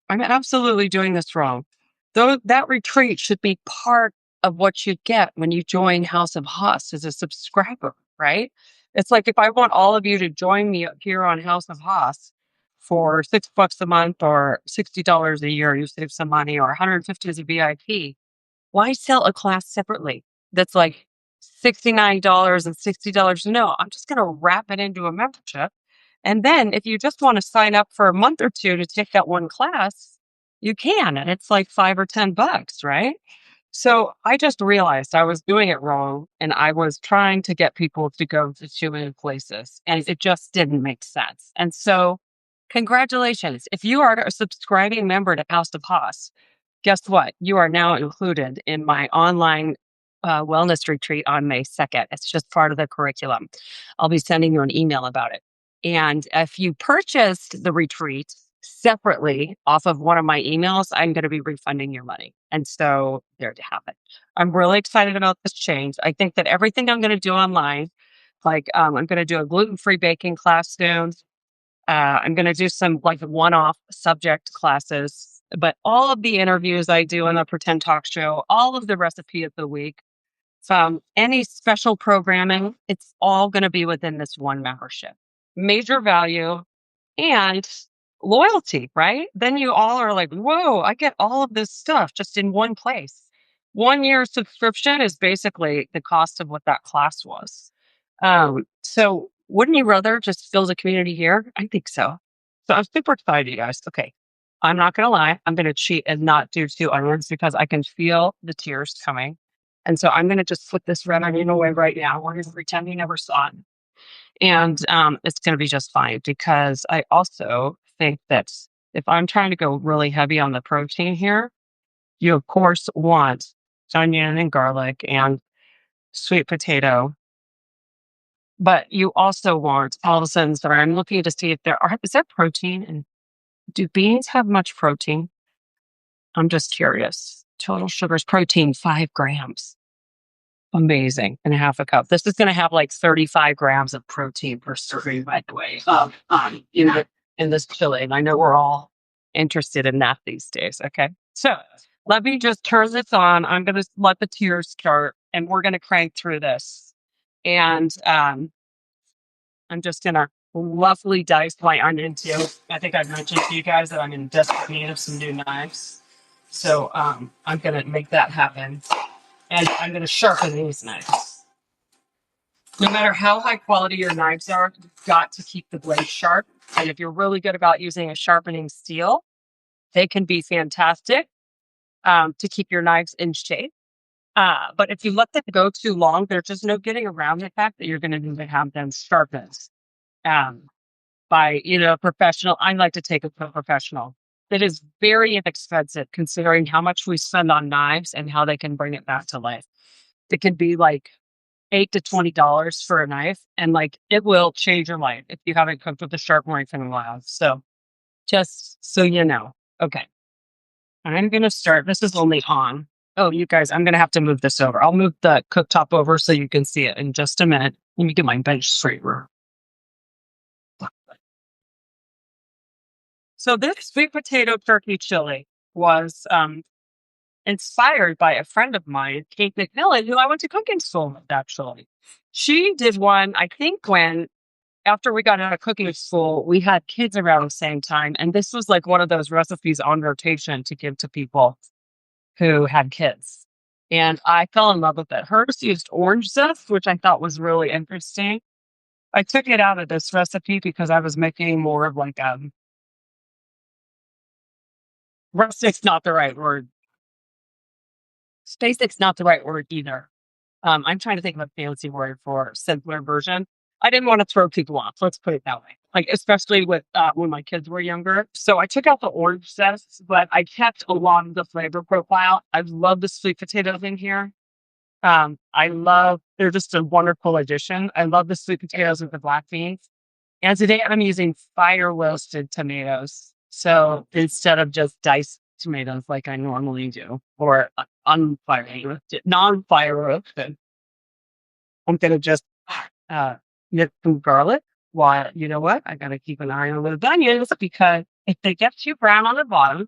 I'm absolutely doing this wrong. Though that retreat should be part of what you get when you join House of Haas as a subscriber, right? It's like if I want all of you to join me up here on House of Haas for $6 a month or $60 a year, you save some money, or 150 as a VIP. Why sell a class separately? That's like $69 and $60. No, I'm just going to wrap it into a membership. And then if you just want to sign up for a month or two to take that one class, you can. And it's like $5 or $10, right? So I just realized I was doing it wrong and I was trying to get people to go to too many places and it just didn't make sense. And so congratulations. If you are a subscribing member to House of Haas, guess what? You are now included in my online wellness retreat on May 2nd. It's just part of the curriculum. I'll be sending you an email about it. And if you purchased the retreat separately off of one of my emails, I'm going to be refunding your money. And so there you have it. I'm really excited about this change. I think that everything I'm going to do online, like I'm going to do a gluten-free baking class soon. I'm going to do some like one-off subject classes, but all of the interviews I do on the Pretend Talk Show, all of the recipe of the week, from any special programming, it's all going to be within this one membership. Major value and loyalty, right? Then you all are like, whoa, I get all of this stuff just in one place. 1 year subscription is basically the cost of what that class was. So wouldn't you rather just build a community here? I think so. So I'm super excited, you guys. Okay. I'm not going to lie. I'm going to cheat and not do 2 onions because I can feel the tears coming. And so I'm going to just put this red onion away right now. We're going to pretend we never saw it. And it's going to be just fine because I also think that if I'm trying to go really heavy on the protein here, you of course want onion and garlic and sweet potato, but you also want allisons. Or I'm looking to see if is there protein, and do beans have much protein? I'm just curious. Total sugars, protein, 5 grams. Amazing. And a half a cup. This is going to have like 35 grams of protein per serving, by the way, in this chili. And I know we're all interested in that these days. Okay. So let me just turn this on. I'm going to let the tears start and we're going to crank through this. And I'm just going to roughly dice my onion too. I think I've mentioned to you guys that I'm in desperate need of some new knives. So I'm going to make that happen. And I'm going to sharpen these knives. No matter how high quality your knives are, you've got to keep the blade sharp. And if you're really good about using a sharpening steel, they can be fantastic to keep your knives in shape. But if you let them go too long, there's just no getting around the fact that you're going to need to have them sharpened by a professional. I like to take it to a professional. That is very inexpensive considering how much we spend on knives and how they can bring it back to life. It can be like $8 to $20 for a knife, and like it will change your life if you haven't cooked with a sharp knife in a while. So just so you know. Okay. I'm going to start. This is only on. Oh, you guys, I'm going to have to move this over. I'll move the cooktop over so you can see it in just a minute. Let me get my bench straighter. So this sweet potato turkey chili was inspired by a friend of mine, Kate McMillan, who I went to cooking school with, actually. She did one, I think, after we got out of cooking school, we had kids around the same time. And this was like one of those recipes on rotation to give to people who had kids. And I fell in love with it. Hers used orange zest, which I thought was really interesting. I took it out of this recipe because I was making more of like rustic's not the right word. Basic's not the right word either. I'm trying to think of a fancy word for simpler version. I didn't want to throw people off. Let's put it that way. Like, especially with when my kids were younger. So I took out the orange zest, but I kept a lot of the flavor profile. I love the sweet potatoes in here. They're just a wonderful addition. I love the sweet potatoes with the black beans. And today I'm using fire roasted tomatoes. So instead of just diced tomatoes like I normally do, or non-fire roasted, I'm going to just get some garlic. Why, you know what? I got to keep an eye on those onions because if they get too brown on the bottom,